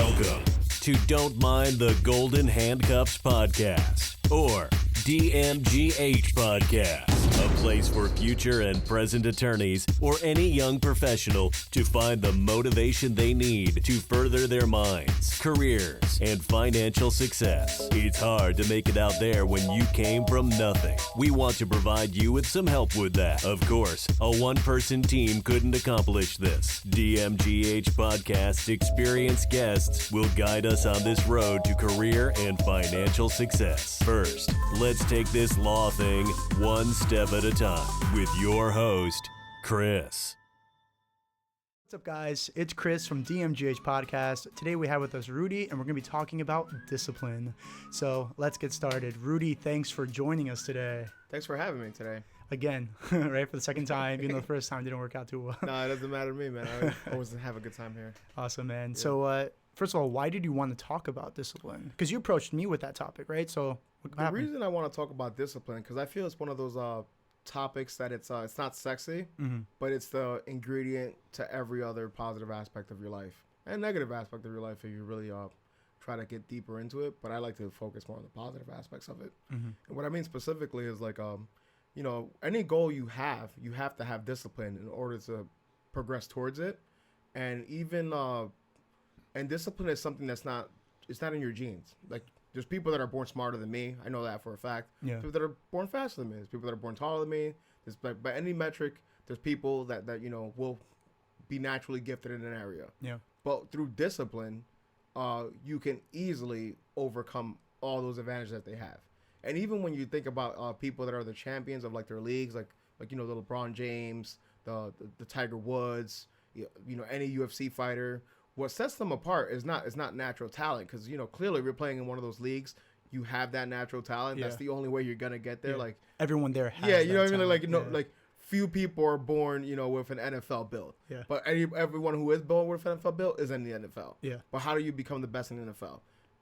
Welcome to Don't Mind the Golden Handcuffs Podcast, or DMGH Podcast, a place for future and present attorneys or any young professional to find the motivation they need to further their minds, careers, and financial success. It's hard to make it out there when you came from nothing. We want to provide you with some help with that. Of course, a one-person team couldn't accomplish this. DMGH Podcast's experienced guests will guide us on this road to career and financial success. First, let's take this law thing one step at a time with your host, Chris. What's up, guys? It's Chris from DMGH Podcast. Today we have with us Ruddy, and we're going to be talking about discipline. So let's get started. Ruddy, thanks for joining us today. Thanks for having me today. Again, right, for the second time, even though the first time didn't work out too well. No, it doesn't matter to me, man. I always have a good time here. Awesome, man. Yeah. So first of all, why did you want to talk about discipline? Because you approached me with that topic, right? So what The happened? reason I want to talk about discipline, because I feel it's one of those topics that it's not sexy, but it's the ingredient to every other positive aspect of your life and negative aspect of your life if you really try to get deeper into it. But I like to focus more on the positive aspects of it. And what I mean specifically is like, any goal you have to have discipline in order to progress towards it. And even and discipline is something it's not in your genes. Like, there's people that are born smarter than me. I know that for a fact. Yeah. People that are born faster than me. There's people that are born taller than me. There's by any metric, there's people that will be naturally gifted in an area. Yeah. But through discipline, you can easily overcome all those advantages that they have. And even when you think about people that are the champions of like their leagues, like the LeBron James, the Tiger Woods, any UFC fighter. What sets them apart is not natural talent, because clearly if you're playing in one of those leagues, you have that natural talent. Yeah. That's the only way you're gonna get there. Yeah. Like Everyone there has you know what I mean? talent. Like like few people are born with an NFL build. Yeah. But everyone who is born with an NFL build is in the NFL. Yeah. But how do you become the best in the NFL?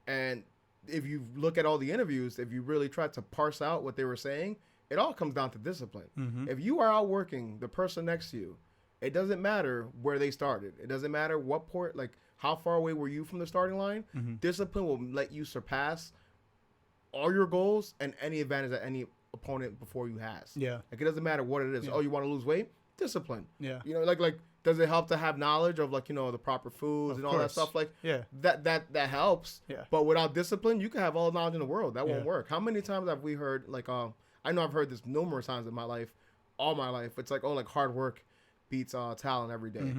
And if you look at all the interviews, if you really try to parse out what they were saying, it all comes down to discipline. If you are outworking the person next to you, it doesn't matter where they started. It doesn't matter what port, like how far away were you from the starting line. Discipline will let you surpass all your goals and any advantage that any opponent before you has. Yeah. Like, it doesn't matter what it is. Yeah. Oh, you want to lose weight? Discipline. Yeah. Like does it help to have knowledge of the proper foods Of and all that course. stuff? Like Yeah. that helps. Yeah. But without discipline, you can have all the knowledge in the world. That won't Yeah. work. How many times have we heard I know I've heard this numerous times in my life, all my life. It's like, hard work beats talent every day.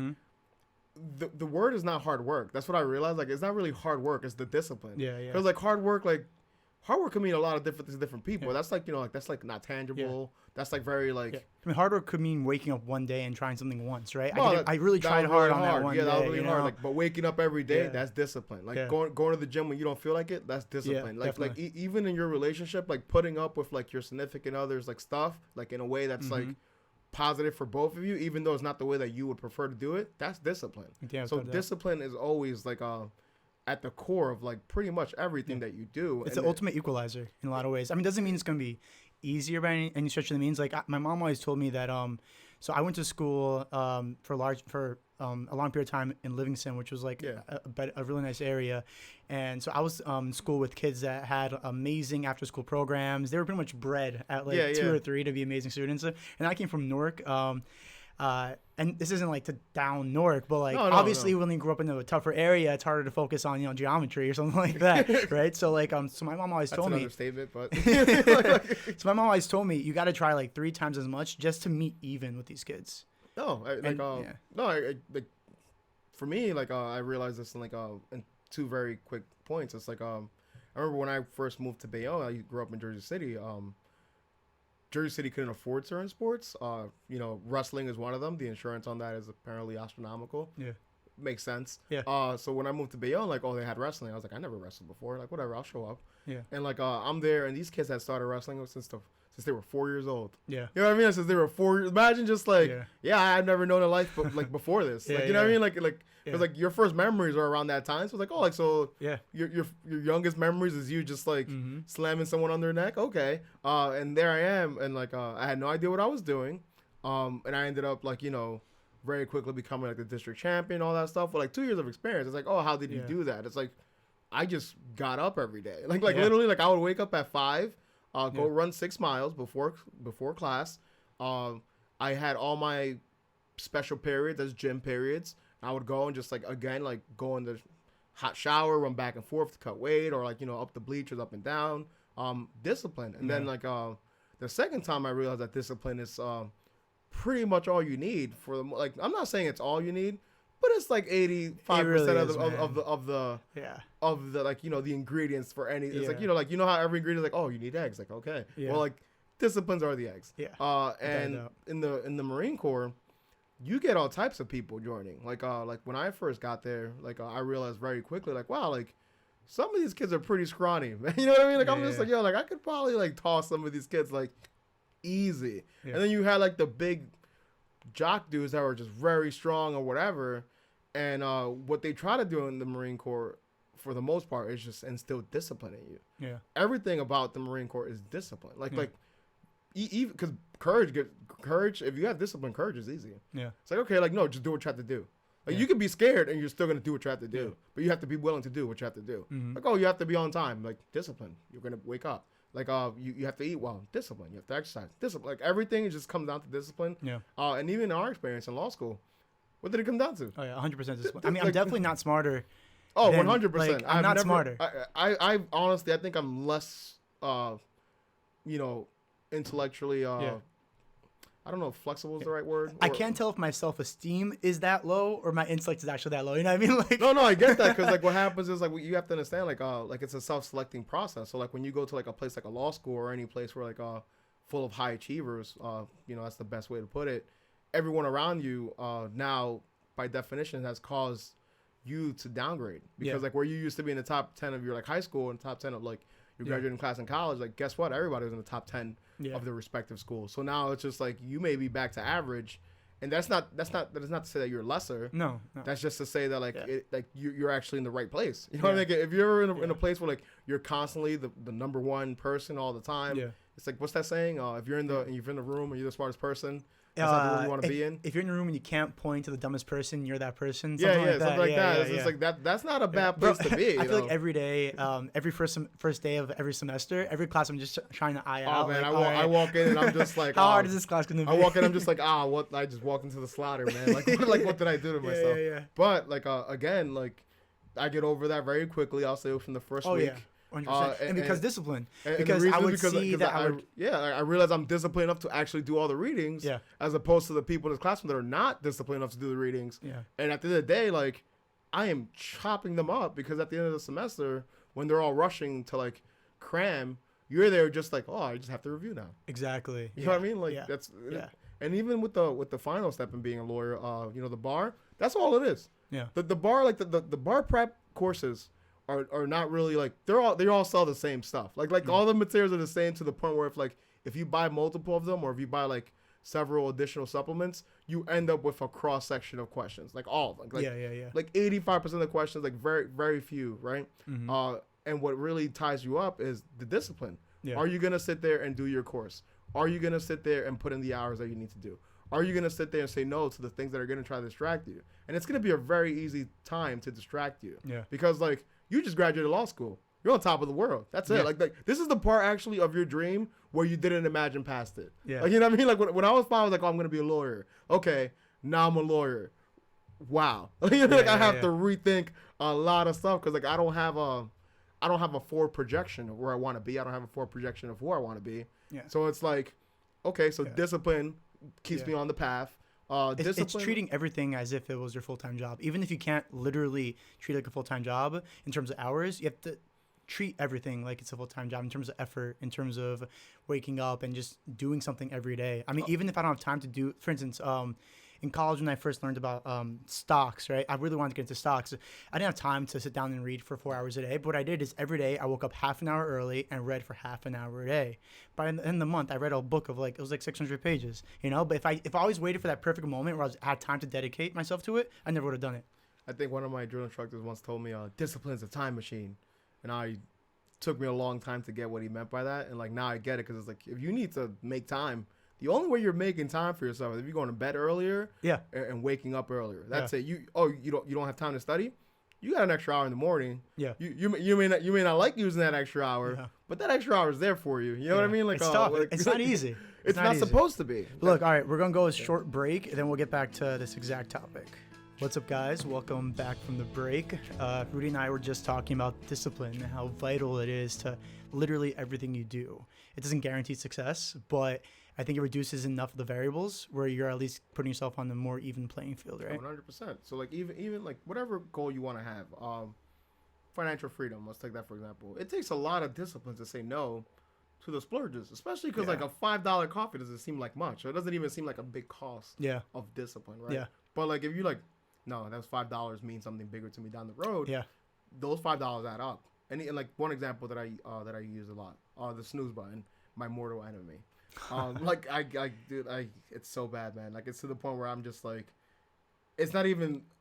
The word is not hard work. That's what I realized. Like, it's not really hard work. It's the discipline. Yeah, yeah. Because hard work can mean a lot of different things to different people. Yeah. That's that's not tangible. That's very Yeah. I mean, hard work could mean waking up one day and trying something once, right? Well, I really that tried was hard really on that one Yeah, that was day, really you hard. know? But waking up every day, Yeah. that's discipline. Like Yeah. going to the gym when you don't feel like it, that's discipline. Yeah, definitely. Even in your relationship, putting up with your significant others stuff in a way that's positive for both of you, even though it's not the way that you would prefer to do it, that's discipline. Yeah, So without doubt. discipline is always at the core of pretty much everything that you do. It's And the ultimate equalizer in a lot of ways. I mean, it doesn't mean it's going to be easier by any stretch of the means. Like, my mom always told me that, so I went to school for a long period of time in Livingston, which was a really nice area. And so I was in school with kids that had amazing after school programs. They were pretty much bred at 2 or 3 to be amazing students. And I came from Newark. And this isn't to down Newark, but obviously when you grew up in a tougher area, it's harder to focus on geometry or something like that, right? So so my mom always told me. That's an understatement, but So my mom always told me you got to try 3 times as much just to meet even with these kids. no, for me, I realized this in 2 very quick points. It's I remember when I first moved to Bayonne, I grew up in Jersey City. Jersey City couldn't afford certain sports. Wrestling is one of them. The insurance on that is apparently astronomical. Yeah. Makes sense. Yeah. So when I moved to Bayonne, they had wrestling. I was I never wrestled before. Whatever, I'll show up. Yeah. And I'm there, and these kids had started wrestling since they were 4 years old. Yeah. You know what I mean? Since they were 4 years. Imagine just I've never known a life before this. Yeah, you know what I mean? Yeah. Because your first memories are around that time. So Yeah. your youngest memories is you just slamming someone on their neck. Okay. And there I am, and I had no idea what I was doing. And I ended up very quickly becoming like the district champion, all that stuff. With like 2 years of experience, it's like, oh, how did you do that? It's like, I just got up every day. Like literally, like I would wake up at 5, go run 6 miles before class. I had all my special periods as gym periods. I would go and just like, again, like go in the hot shower, run back and forth to cut weight, or like, up the bleachers, up and down. Discipline. And then like the second time I realized that discipline is pretty much all you need for the, like, I'm not saying it's all you need, but it's like 85% of the like, the ingredients for any, it's like, like, how every ingredient is like, oh, you need eggs. Like, okay. Well, like disciplines are the eggs. And in the Marine Corps, you get all types of people joining. Like when I first got there, like I realized very quickly, like, wow, like some of these kids are pretty scrawny, man. You know what I mean? Like I'm just like, yo, like I could probably like toss some of these kids like easy. And then you had like the big jock dudes that were just very strong or whatever. And what they try to do in the Marine Corps, for the most part, is just instill discipline in you. Yeah. Everything about the Marine Corps is discipline. Like even because courage. If you have discipline, courage is easy. Yeah. It's like, okay, like no, just do what you have to do. Like you can be scared and you're still gonna do what you have to do, but you have to be willing to do what you have to do. Like, oh, you have to be on time. Like discipline. You're gonna wake up. Like you have to eat well. Discipline. You have to exercise. Discipline. Like everything just comes down to discipline. Yeah. And even in our experience in law school, what did it come down to? Oh yeah, 100% discipline. I mean, I'm definitely not smarter. Oh, 100%. Like, I'm not smarter. I honestly, I think I'm less, intellectually. I don't know if flexible is the right word. I can't tell if my self-esteem is that low or my intellect is actually that low. You know what I mean? Like, no, I get that, because like what happens is like you have to understand like it's a self-selecting process. So like when you go to like a place like a law school or any place where like full of high achievers, that's the best way to put it. Everyone around you now by definition has caused you to downgrade, because like where you used to be in the top 10 of your like high school and top 10 of like your graduating class in college, like guess what? Everybody was in the top 10 of their respective schools. So now it's just like you may be back to average, and that is not to say that you're lesser. No. That's just to say that like you're actually in the right place. You know what I mean? Like, if you're in a place where like you're constantly the number one person all the time, it's like, what's that saying? If you're in the room and you're the smartest person, that's not the room you want to be in. If you're in a room and you can't point to the dumbest person, you're that person. Something like that. It's like that's not a bad place to be. I feel like every day, every first day of every semester, every class, I'm just trying to eye out. Oh man, like, I walk in and I'm just like, how hard is this class gonna be? I walk in, I'm just like, what? I just walked into the slaughter, man. Like, what did I do to myself? But like again, like I get over that very quickly. I'll say from the first week. 100%. And because discipline. Because I would see that I realize I'm disciplined enough to actually do all the readings, as opposed to the people in this classroom that are not disciplined enough to do the readings. Yeah. And at the end of the day, like, I am chopping them up, because at the end of the semester, when they're all rushing to like cram, you're there just like, oh, I just have to review now. Exactly. You know what I mean? Like and even with the final step in being a lawyer, the bar, that's all it is. Yeah. The bar, like the bar prep courses are not really like, they all sell the same stuff. Like all the materials are the same, to the point where if you buy multiple of them, or if you buy like several additional supplements, you end up with a cross section of questions, like all of them. Like 85% of the questions, like very, very few, right? Mm-hmm. And what really ties you up is the discipline. Yeah. Are you gonna sit there and do your course? Are you gonna sit there and put in the hours that you need to do? Are you gonna sit there and say no to the things that are gonna try to distract you? And it's gonna be a very easy time to distract you. Yeah. Because like, you just graduated law school. You're on top of the world. That's it. Like this is the part actually of your dream where you didn't imagine past it. Yeah. Like, you know what I mean? Like when I was 5, I was like, oh, I'm gonna be a lawyer. Okay, now I'm a lawyer. Wow. I have to rethink a lot of stuff, because like I don't have a forward projection of where I want to be. I don't have a forward projection of who I want to be. Yeah. So it's like, okay, so discipline keeps me on the path. It's treating everything as if it was your full-time job. Even if you can't literally treat it like a full-time job in terms of hours, you have to treat everything like it's a full-time job in terms of effort, in terms of waking up and just doing something every day. I mean, even if I don't have time to do, for instance, in college when I first learned about stocks, right? I really wanted to get into stocks. I didn't have time to sit down and read for 4 hours a day. But what I did is every day I woke up half an hour early and read for half an hour a day. By the end of the month, I read a book of it was like 600 pages, But if I always waited for that perfect moment where I had time to dedicate myself to it, I never would have done it. I think one of my drill instructors once told me, discipline's a time machine. And took me a long time to get what he meant by that. And like now I get it, because it's like, if you need to make time The only way you're making time for yourself is if you're going to bed earlier, and waking up earlier. That's it. You don't have time to study. You got an extra hour in the morning. Yeah. You may not like using that extra hour, but that extra hour is there for you. You know what I mean? Like, it's tough. It's not easy. It's not supposed to be. Look, all right, we're gonna go a short break, and then we'll get back to this exact topic. What's up, guys? Welcome back from the break. Rudy and I were just talking about discipline and how vital it is to literally everything you do. It doesn't guarantee success, but I think it reduces enough of the variables where you're at least putting yourself on the more even playing field, right? 100%. So like even like whatever goal you want to have, financial freedom. Let's take that for example. It takes a lot of discipline to say no to the splurges, especially because like a $5 coffee doesn't seem like much. It doesn't even seem like a big cost of discipline, right? Yeah. But like if you like, no, that's $5 means something bigger to me down the road. Yeah. Those $5 add up. And like one example that I use a lot, the snooze button, my mortal enemy. Like dude, it's so bad, man. Like it's to the point where I'm just like, it doesn't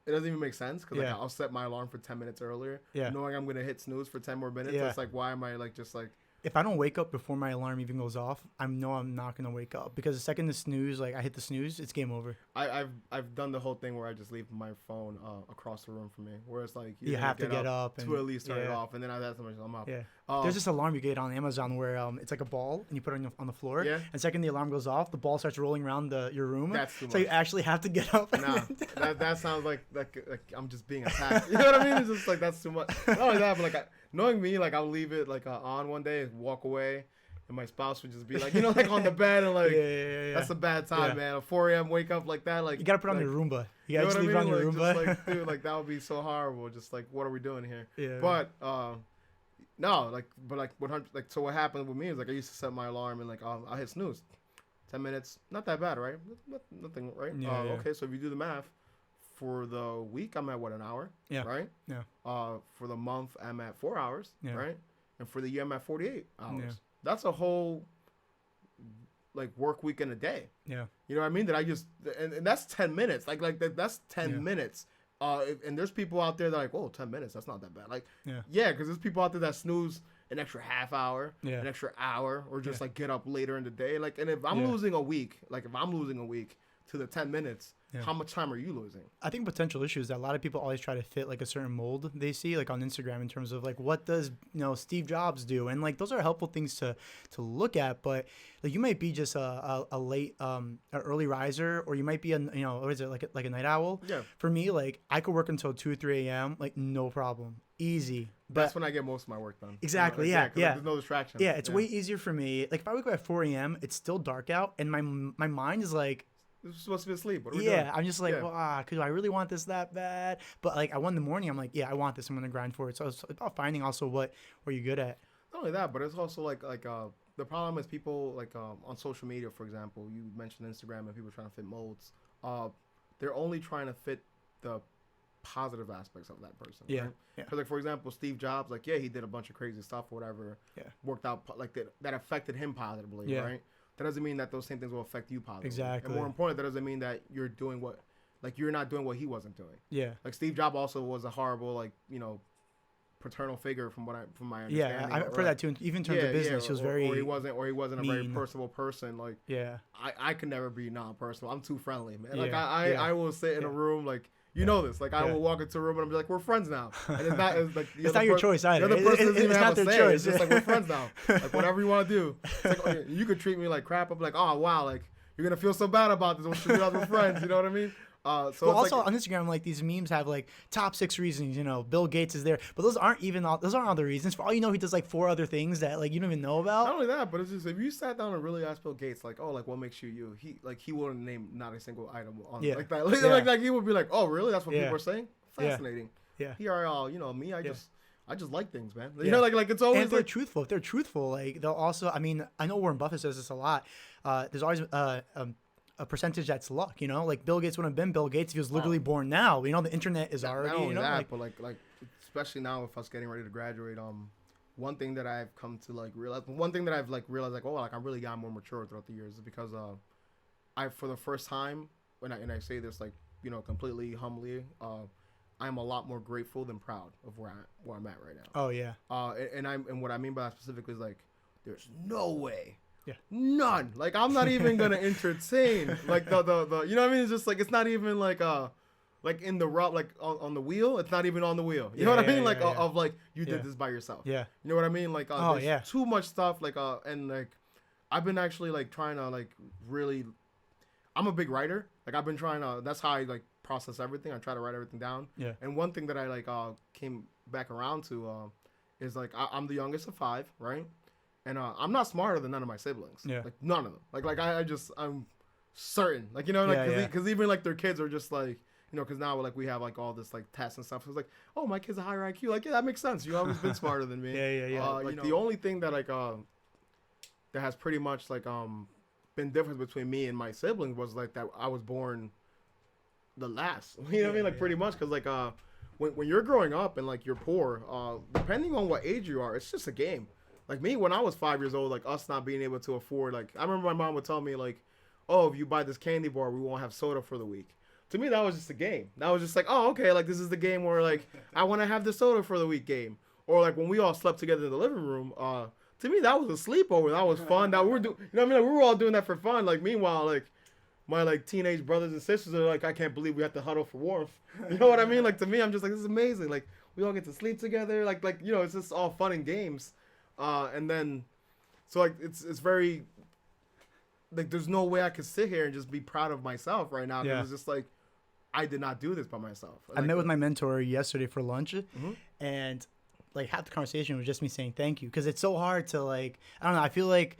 even make sense because like I'll set my alarm for 10 minutes earlier, knowing I'm gonna hit snooze for 10 more minutes. It's like, why am I like just like? If I don't wake up before my alarm even goes off, I'm not gonna wake up because the second the snooze, like I hit the snooze, it's game over. I've done the whole thing where I just leave my phone across the room from me, where it's like you have to get up to at least turn it off, and then I have to I'm up. Yeah. There's this alarm you get on Amazon where it's like a ball and you put it on the floor. Yeah. And second the alarm goes off, the ball starts rolling around your room. That's too much. So you actually have to get up. Nah, that sounds like I'm just being attacked. You know what I mean? It's just like that's too much. Not only that, but like knowing me, like I'll leave it like on one day and walk away, and my spouse would just be like, like on the bed and like, that's a bad time, man. At 4 a.m. wake up like that, like you gotta put on your Roomba. You gotta just leave it on your Roomba. Just, like, dude, like that would be so horrible. Just like, what are we doing here? Yeah. But no, like, but like 100, like so what happened with me is like I used to set my alarm and like I hit snooze, 10 minutes, not that bad, right? Nothing, right? Yeah, okay, so if you do the math, for the week I'm at what, an hour? Yeah. Right? Yeah. For the month I'm at 4 hours, right? And for the year I'm at 48 hours. Yeah. That's a whole like work week in a day. Yeah. You know what I mean? That I just and that's 10 minutes. Like that's 10 minutes. And there's people out there that are like, whoa, 10 minutes, that's not that bad. Like, because there's people out there that snooze an extra half hour, an extra hour, or just like get up later in the day. Like, and if I'm losing a week, to the 10 minutes, how much time are you losing? I think potential issue is that a lot of people always try to fit like a certain mold they see like on Instagram in terms of like what does Steve Jobs do, and like those are helpful things to look at, but like you might be just a late an early riser, or you might be what is it, like a night owl. Yeah. For me, like I could work until 2-3 a.m. like no problem, easy. But that's when I get most of my work done. Exactly. Like, yeah. There's no distraction. Yeah, it's way easier for me. Like if I wake up at 4 a.m., it's still dark out, and my mind is like, this is supposed to be asleep. What are we doing? I'm just like, because I really want this that bad. But like, I won the morning. I'm like, I want this. I'm gonna grind for it. So it's about finding also what you're good at. Not only that, but it's also like the problem is people like on social media, for example. You mentioned Instagram and people trying to fit molds. They're only trying to fit the positive aspects of that person. Yeah. Right? Yeah. Because like for example, Steve Jobs, like he did a bunch of crazy stuff or whatever. Yeah. Worked out like that affected him positively. Yeah. Right. That doesn't mean that those same things will affect you positively. Exactly. And more important, that doesn't mean that you're doing you're not doing what he wasn't doing. Yeah. Like Steve Jobs also was a horrible, paternal figure from my understanding. Yeah, I've heard that too. Even in terms of business, he was very. Or he wasn't mean. A very personable person. Like, I can never be non-personal. I'm too friendly, man. Like I will sit in a room like. You know this. Like, I will walk into a room and I'm like, we're friends now. And it's not like it's not your choice either. The other person doesn't even have a say. Choice. It's just like, we're friends now. Like, whatever you want to do. It's like, you could treat me like crap. I'm like, oh, wow. Like, you're going to feel so bad about this once you're with other friends. You know what I mean? So also on Instagram, like these memes have like top 6 reasons, Bill Gates is there, but those aren't all the reasons. For all you know, he does like 4 other things that like you don't even know about. Not only that, but it's just if you sat down and really asked Bill Gates, like, oh, like what makes you, he wouldn't name not a single item on like that. Like he would be like, oh, really? That's what people are saying. Fascinating. Yeah. Here are all, me. I just like things, man. You know, like it's always. And they're truthful. If they're truthful, like they'll also. I mean, I know Warren Buffett says this a lot. There's always a percentage that's luck, like Bill Gates wouldn't have been Bill Gates if he was literally born now. The internet is already, not only that, but like especially now with us getting ready to graduate, one thing that I've come to realize, like oh, like I really got more mature throughout the years is because I for the first time and I say this completely humbly, I'm a lot more grateful than proud of where I'm at right now. Oh yeah. And what I mean by that specifically is like there's no way Yeah. None. Like, I'm not even gonna entertain. Like the you know what I mean? It's just like it's not even like in the route, like on the wheel. It's not even on the wheel. You know what I mean? Like of like you did this by yourself. Yeah. You know what I mean? Like there's too much stuff. Like and like I've been actually like trying to like really. I'm a big writer. Like I've been trying to. That's how I like process everything. I try to write everything down. Yeah. And one thing that I like came back around to is like I'm the youngest of 5, right? And I'm not smarter than none of my siblings. Yeah. Like none of them. Like I'm certain. Like, you know, like because even like their kids are just like, you know, because now like we have like all this like tests and stuff. So it's like, oh, my kid's a higher IQ. Like, yeah, that makes sense. You've always been smarter than me. Yeah. Like, you know, the only thing that like that has pretty much like been difference between me and my siblings was like that I was born the last. You know what I mean? Like pretty much because like when you're growing up and like you're poor, depending on what age you are, it's just a game. Like me, when I was 5 years old, like us not being able to afford, like I remember my mom would tell me like, oh, if you buy this candy bar, we won't have soda for the week. To me, that was just a game. That was just like, oh, okay, like this is the game where like I want to have the soda for the week game. Or like when we all slept together in the living room, to me that was a sleepover. That was fun. That we were doing, you know what I mean? Like, we were all doing that for fun. Like meanwhile, like my like teenage brothers and sisters are like, I can't believe we have to huddle for warmth. You know what I mean? Like to me, I'm just like, this is amazing. Like we all get to sleep together. Like you know, it's just all fun and games. And then, so like it's very like there's no way I could sit here and just be proud of myself right now because it's just like I did not do this by myself. I met with my mentor yesterday for lunch, and like half the conversation was just me saying thank you because it's so hard to like I don't know. I feel like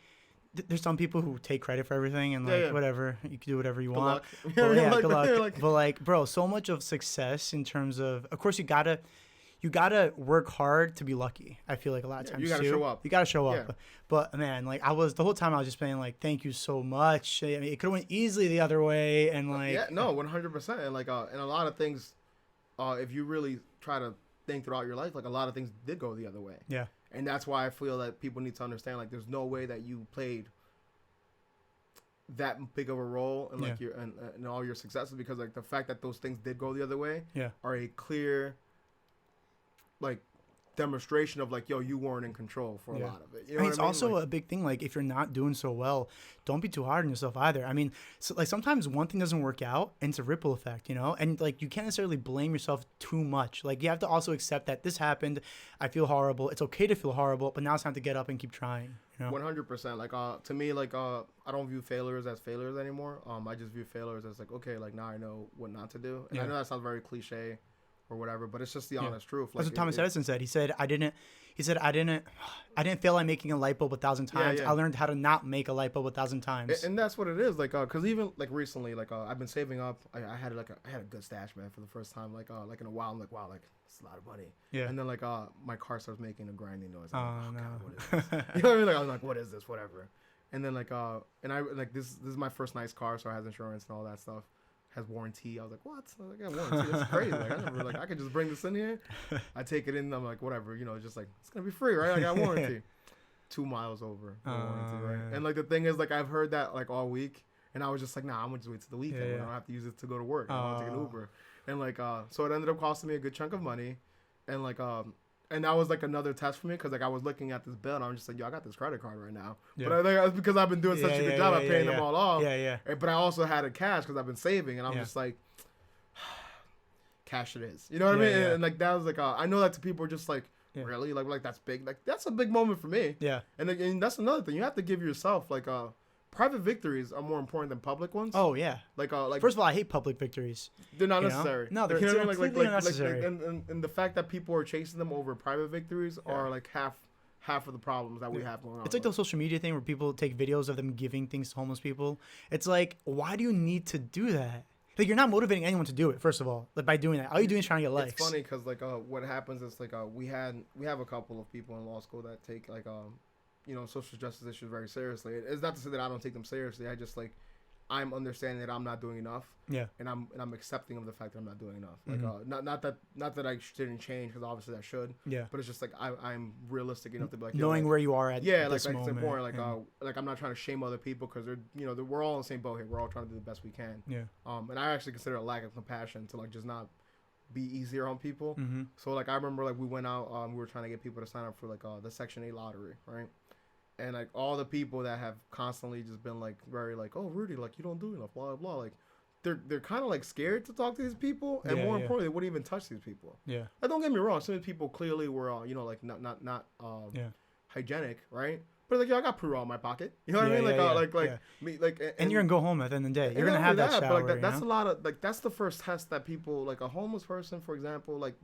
there's some people who take credit for everything and like whatever you can do whatever you want. But, good luck. But like, bro, so much of success in terms of course you gotta work hard to be lucky. I feel like a lot of times you gotta show up. You gotta show up. But man, like the whole time I was just saying like thank you so much. I mean, it could have went easily the other way and like 100%. And like and a lot of things, if you really try to think throughout your life, like a lot of things did go the other way. Yeah. And that's why I feel that people need to understand like there's no way that you played that big of a role in like your and all your successes because like the fact that those things did go the other way are a clear like demonstration of like, yo, you weren't in control for a lot of it. You know it's also like, a big thing. Like if you're not doing so well, don't be too hard on yourself either. I mean, so like sometimes one thing doesn't work out and it's a ripple effect, you know, and like you can't necessarily blame yourself too much. Like you have to also accept that this happened. I feel horrible. It's okay to feel horrible, but now it's time to get up and keep trying. You know? 100%. Like to me, like I don't view failures as failures anymore. I just view failures as like, okay, like now I know what not to do. And I know that sounds very cliche or whatever, but it's just the honest truth. Like, that's what Thomas Edison said. He said, I didn't fail at making a light bulb 1,000 times. I learned how to not make a light bulb 1,000 times. And that's what it is. Like, cause even like recently, like I've been saving up. I had a good stash, man, for the first time. Like in a while, I'm like, wow, like it's a lot of money. Yeah. And then like my car starts making a grinding noise. I'm like, God, what is this? You know what I mean? Like I'm like, what is this? Whatever. And then like and I like this is my first nice car, so it has insurance and all that stuff. Has warranty. I was like, what? I got warranty. That's crazy. Like I never I could just bring this in here. I take it in. I'm like, whatever. You know, just like it's gonna be free, right? I got warranty. 2 miles over warranty, right? And like the thing is, like I've heard that like all week, and I was just like, nah, I'm gonna just wait till the weekend. I don't have to use it to go to work. I want to take an Uber, and like so it ended up costing me a good chunk of money, and like and that was like another test for me because like I was looking at this bill and I was just like, yo, I got this credit card right now. But I think it's because I've been doing such a good job at paying them all off. But I also had it cash because I've been saving, and I'm just like, cash it is. You know what I mean? And like that was like, I know that to people are just like, really, like that's big. Like that's a big moment for me. Yeah. And that's another thing. You have to give yourself like private victories are more important than public ones. Oh yeah. Like first of all, I hate public victories. They're not necessary. No, they're completely unnecessary. And the fact that people are chasing them over private victories are like half of the problems that we have going on. It's like the social media thing where people take videos of them giving things to homeless people. It's like, why do you need to do that? Like you're not motivating anyone to do it. First of all, like by doing that, all you're doing is trying to get likes. It's funny because like what happens is like we have a couple of people in law school that take like you know, social justice issues very seriously. It's not to say that I don't take them seriously. I just like I'm understanding that I'm not doing enough. Yeah. And I'm accepting of the fact that I'm not doing enough. Like not that I shouldn't change because obviously I should. Yeah. But it's just like I'm realistic enough to be like knowing where you are at this like moment. It's important. Like I'm not trying to shame other people because we're all in the same boat here. We're all trying to do the best we can. Yeah. And I actually consider a lack of compassion to like just not be easier on people. So like I remember like we went out we were trying to get people to sign up for like the Section 8 lottery, right? And like all the people that have constantly just been like very like, oh Rudy, like you don't do enough, blah blah blah. Like they're kind of like scared to talk to these people, and more importantly, they wouldn't even touch these people. Yeah. Like, don't get me wrong, some of these people clearly were like not hygienic, right? But like, I got Purell in my pocket. You know what I mean? Me, and you're gonna go home at the end of the day. You're gonna have that shower. But like that's a lot of like that's the first test that people like a homeless person, for example, like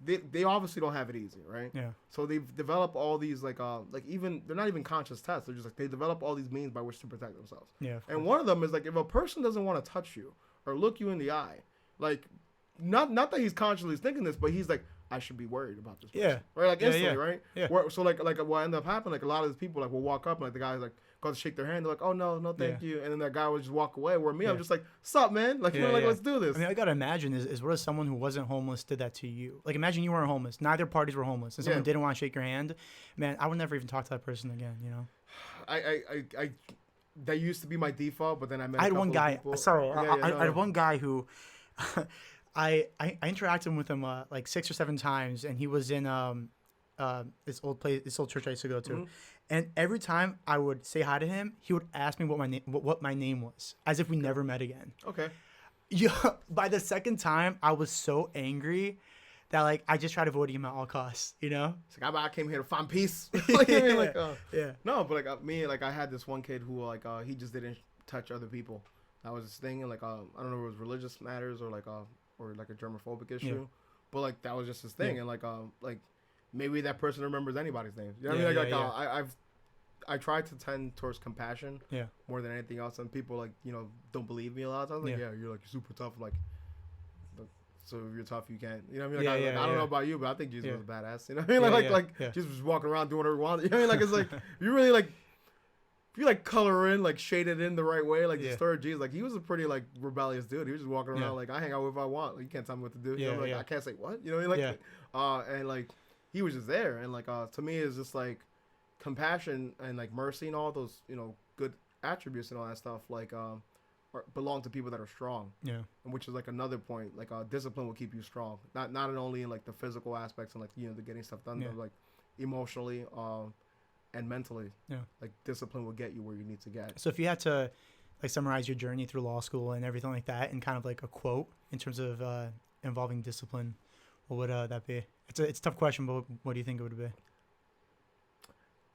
they obviously don't have it easy, right? Yeah. So they've developed all these like even they're not even conscious tests. They're just like they develop all these means by which to protect themselves. Yeah. And one of them is like if a person doesn't want to touch you or look you in the eye, like not that he's consciously thinking this, but he's like, I should be worried about this person. Yeah. Right? Like instantly, right? Yeah. So like what ended up happening, like a lot of these people like will walk up and like the guy's like go to shake their hand, they're like, oh no, thank you. And then that guy would just walk away. Where me, I'm just like, sup, man? Like, let's do this. I mean, I gotta imagine is what if someone who wasn't homeless did that to you? Like imagine you weren't homeless. Neither parties were homeless. And someone didn't want to shake your hand. Man, I would never even talk to that person again, you know? I that used to be my default, but then I met I had one guy. Sorry. I had one guy who I interacted with him like 6 or 7 times, and he was in this old church I used to go to, mm-hmm. and every time I would say hi to him, he would ask me what my name was, as if we never met again. Okay. Yeah. By the second time, I was so angry that like I just tried avoiding him at all costs. You know. It's like I came here to find peace. Like, I mean, like, yeah. No, but like me, like I had this one kid who like he just didn't touch other people. That was his thing, and like I don't know if it was religious matters or like a germophobic issue, but like that was just his thing, and like maybe that person remembers anybody's name. You know what I mean? I try to tend towards compassion, more than anything else, and people like don't believe me a lot of times. Like you're like super tough, I'm like. So if you're tough, you can't. You know what I mean? Like, I don't know about you, but I think Jesus was a badass. You know what I mean? Jesus was walking around doing whatever he wanted. You know what I mean? Like it's like you really like. If you like color in, like shade it in the right way, like the story of Jesus, like he was a pretty like rebellious dude. He was just walking around like I hang out with if I want. Like you can't tell me what to do. You know, like I can't say what. You know what I mean? And like he was just there, and like to me it's just like compassion and like mercy and all those good attributes and all that stuff like belong to people that are strong. Yeah. And which is like another point. Like discipline will keep you strong. Not only in like the physical aspects and like the getting stuff done, but like emotionally. And mentally, like discipline will get you where you need to get. So if you had to like summarize your journey through law school and everything like that in kind of like a quote in terms of involving discipline, what would that be? It's a tough question, but what do you think it would be?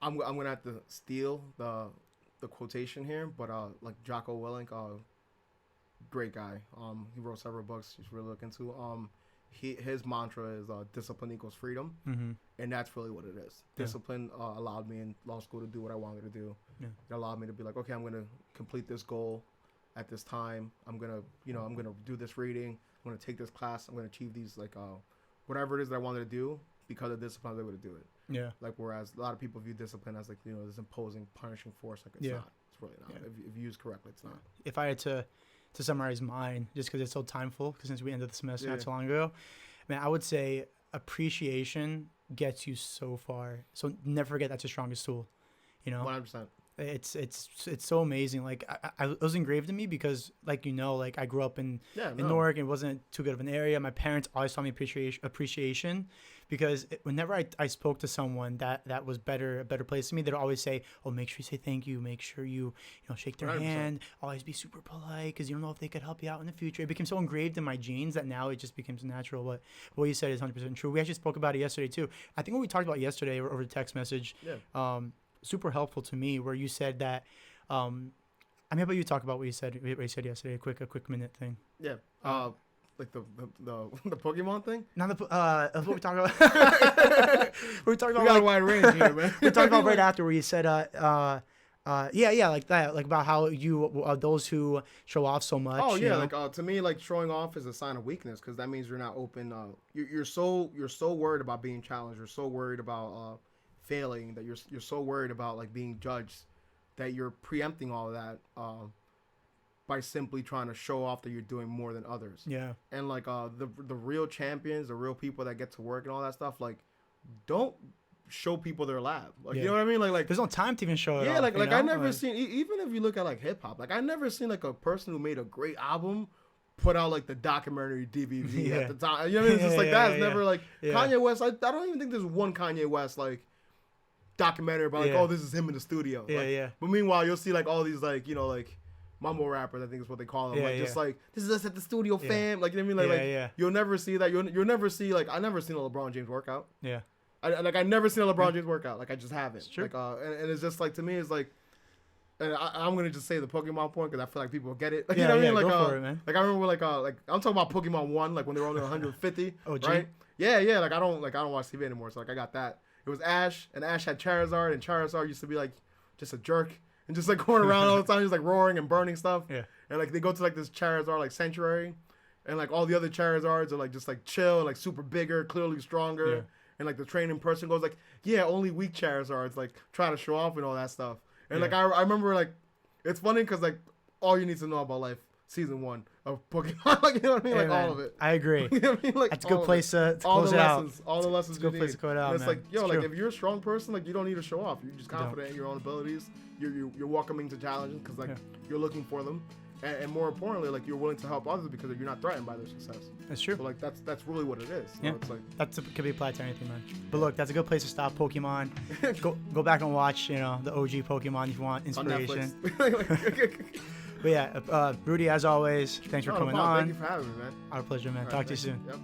I'm gonna have to steal the quotation here, but like Jocko Willink, great guy. He wrote several books you should really look into. His mantra is discipline equals freedom, and that's really what it is. Discipline allowed me in law school to do what I wanted to do. It allowed me to be like, okay, I'm going to complete this goal at this time. I'm gonna do this reading. I'm gonna take this class. I'm gonna achieve these like whatever it is that I wanted to do because of discipline. I was able to do it. Yeah. Like whereas a lot of people view discipline as like this imposing, punishing force. Like it's not. It's really not. If used correctly, it's not. If I had to summarize mine, just because it's so timeful, because since we ended the semester not so long ago, man, I would say appreciation gets you so far. So never forget that's your strongest tool. 100%. It's so amazing. Like it was engraved in me because like like I grew up in Newark and it wasn't too good of an area. My parents always taught me appreciation because whenever I spoke to someone that was a better place to me, they'd always say, oh, make sure you say thank you, make sure you shake their 100%. Hand, always be super polite because you don't know if they could help you out in the future. It became so engraved in my genes that now it just becomes natural. But what you said is 100% true. We actually spoke about it yesterday too. I think what we talked about yesterday over the text message, super helpful to me, where you said that I mean, how about you talk about what you said yesterday, a quick minute thing. Like the Pokemon thing. Not what we talked about. We got a wide range here, man. We talked about right after where you said like that, like about how you those who show off so much. Oh yeah, like to me, like showing off is a sign of weakness because that means you're not open. You're so worried about being challenged. You're so worried about failing that you're so worried about like being judged that you're preempting all of that by simply trying to show off that you're doing more than others. Yeah. And like the real champions, the real people that get to work and all that stuff, like don't show people their lab. Like you know what I mean? Like there's no time to even show it. Yeah, off, like I never seen, even if you look at like hip hop, like I never seen like a person who made a great album put out like the documentary DVD at the time. You know what I mean? It's just like that. It's never like Kanye West. I don't even think there's one Kanye West like documentary about like, oh, this is him in the studio. Yeah, like, yeah. But meanwhile, you'll see like all these like, you know, like mumble rappers, I think is what they call them. Yeah, like just like, this is us at the studio, fam. Like, you know what I mean? Like, you'll never see that. You'll never see like, I never seen a LeBron James workout. Yeah. I never seen a LeBron James workout. Like, I just haven't. It's true. Like, and it's just like, to me, it's like, and I'm gonna just say the Pokemon point because I feel like people get it. Like, you know what I mean? Like, go for it, man. Like I remember like I'm talking about Pokemon 1, like when they were only 150. OG. Right? Yeah. Like I don't watch TV anymore, so like I got that. It was Ash, and Ash had Charizard, and Charizard used to be like just a jerk and just like going around all the time. He's like roaring and burning stuff. Yeah. And like they go to like this Charizard like sanctuary, and like all the other Charizards are like just like chill, like super bigger, clearly stronger. Yeah. And like the training person goes like, yeah, only weak Charizards, like trying to show off and all that stuff. And like I remember like. It's funny because, like, all you need to know about life, season 1 of Pokemon, like, you know what I mean? Hey, like, man, all of it. I agree. You know what I mean? Like, that's a good place to close it out. All the lessons it's a good you place need. to close it out, and it's man. like, yo, it's like, true. if you're a strong person, like, you don't need to show off. You're just confident in your own abilities. You're welcoming to challenges because, like, you're looking for them. And more importantly, like, you're willing to help others because you're not threatened by their success. That's true. So, like, that's really what it is. Yeah. So it's like, could be applied to anything, man. But look, that's a good place to stop. Pokemon. go back and watch, you know, the OG Pokemon if you want inspiration. on Netflix. But yeah, Rudy, as always, thanks for coming on. Thank you for having me, man. Our pleasure, man. All Talk right, to you soon. Yep.